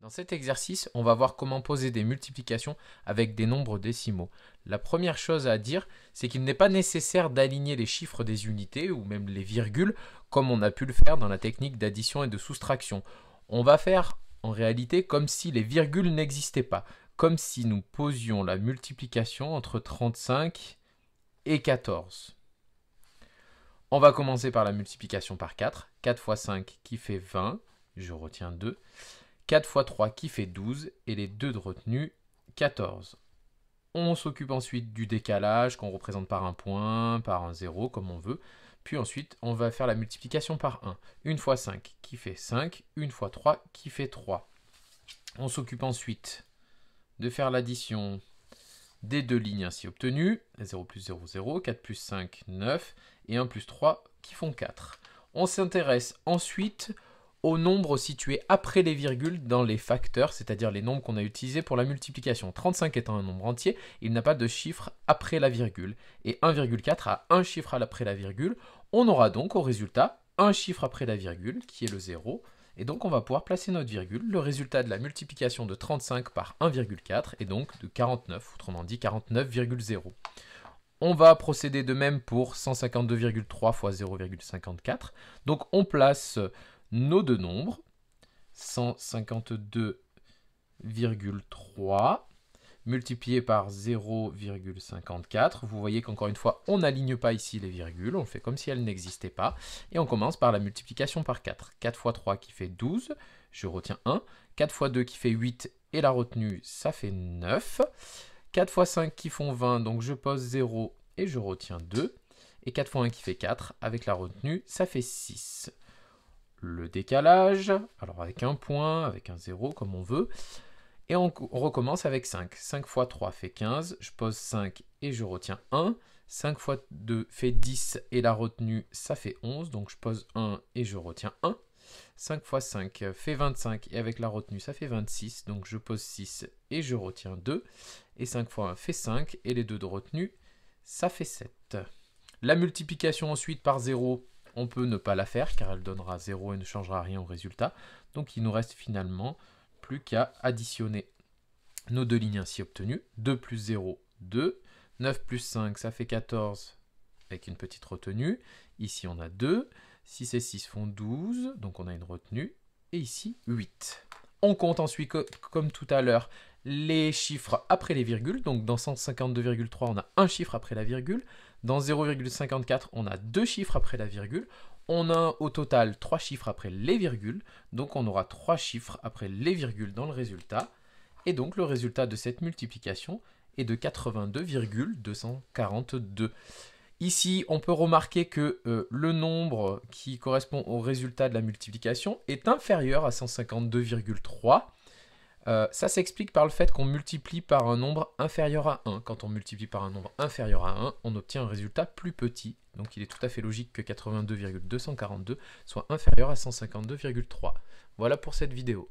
Dans cet exercice, on va voir comment poser des multiplications avec des nombres décimaux. La première chose à dire, c'est qu'il n'est pas nécessaire d'aligner les chiffres des unités ou même les virgules comme on a pu le faire dans la technique d'addition et de soustraction. On va faire en réalité comme si les virgules n'existaient pas, comme si nous posions la multiplication entre 35 et 14. On va commencer par la multiplication par 4. 4 fois 5 qui fait 20, je retiens 2. 4 fois 3 qui fait 12 et les 2 de retenue 14. On s'occupe ensuite du décalage qu'on représente par un point, par un 0 comme on veut. Puis ensuite on va faire la multiplication par 1. 1 fois 5 qui fait 5, 1 fois 3 qui fait 3. On s'occupe ensuite de faire l'addition des deux lignes ainsi obtenues. 0 plus 0, 0, 4 plus 5, 9 et 1 plus 3 qui font 4. On s'intéresse ensuite aux nombres situés après les virgules dans les facteurs, c'est-à-dire les nombres qu'on a utilisés pour la multiplication. 35 étant un nombre entier, il n'a pas de chiffre après la virgule. Et 1,4 a un chiffre après la virgule. On aura donc au résultat un chiffre après la virgule, qui est le 0. Et donc on va pouvoir placer notre virgule. Le résultat de la multiplication de 35 par 1,4 est donc de 49, autrement dit 49,0. On va procéder de même pour 152,3 fois 0,54. Donc on place nos deux nombres, 152,3 multiplié par 0,54. Vous voyez qu'encore une fois, on n'aligne pas ici les virgules, on fait comme si elles n'existaient pas. Et on commence par la multiplication par 4. 4 fois 3 qui fait 12, je retiens 1. 4 fois 2 qui fait 8 et la retenue, ça fait 9. 4 fois 5 qui font 20, donc je pose 0 et je retiens 2. Et 4 fois 1 qui fait 4, avec la retenue, ça fait 6. Le décalage, alors avec un point, avec un 0 comme on veut, et on recommence avec 5. 5 fois 3 fait 15, je pose 5 et je retiens 1. 5 fois 2 fait 10 et la retenue ça fait 11, donc je pose 1 et je retiens 1. 5 fois 5 fait 25 et avec la retenue ça fait 26, donc je pose 6 et je retiens 2. Et 5 fois 1 fait 5 et les 2 de retenue ça fait 7. La multiplication ensuite par 0, on peut ne pas la faire car elle donnera 0 et ne changera rien au résultat. Donc il nous reste finalement plus qu'à additionner nos deux lignes ainsi obtenues. 2 plus 0, 2. 9 plus 5, ça fait 14 avec une petite retenue. Ici on a 2. 6 et 6 font 12, donc on a une retenue. Et ici 8. On compte ensuite, comme tout à l'heure, les chiffres après les virgules. Donc dans 152,3, on a un chiffre après la virgule. Dans 0,54, on a deux chiffres après la virgule. On a au total 3 chiffres après les virgules. Donc on aura 3 chiffres après les virgules dans le résultat. Et donc le résultat de cette multiplication est de 82,242. Ici, on peut remarquer que le nombre qui correspond au résultat de la multiplication est inférieur à 152,3. Ça s'explique par le fait qu'on multiplie par un nombre inférieur à 1. Quand on multiplie par un nombre inférieur à 1, on obtient un résultat plus petit. Donc il est tout à fait logique que 82,242 soit inférieur à 152,3. Voilà pour cette vidéo.